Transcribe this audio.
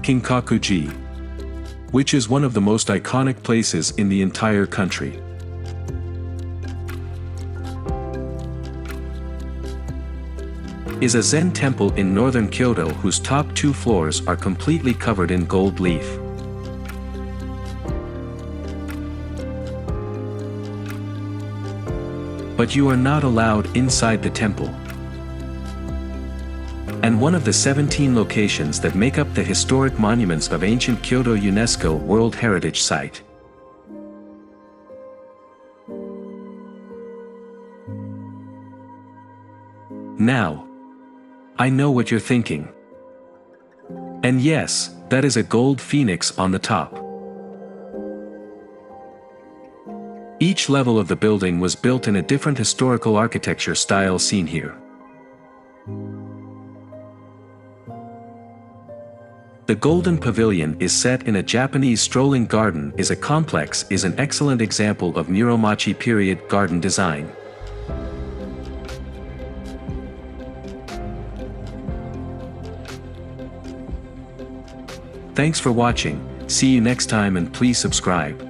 Kinkaku-ji, which is one of the most iconic places in the entire country. Is a Zen temple in northern Kyoto whose top 2 floors are completely covered in gold leaf. But you are not allowed inside the temple. And one of the 17 locations that make up the historic monuments of ancient Kyoto UNESCO World Heritage Site. Now, I know what you're thinking. And yes, that is a gold phoenix on the top. Each level of the building was built in a different historical architecture style seen here. The Golden Pavilion is set in a Japanese strolling garden. Is an excellent example of Muromachi period garden design. Thanks for watching, see you next time and please subscribe.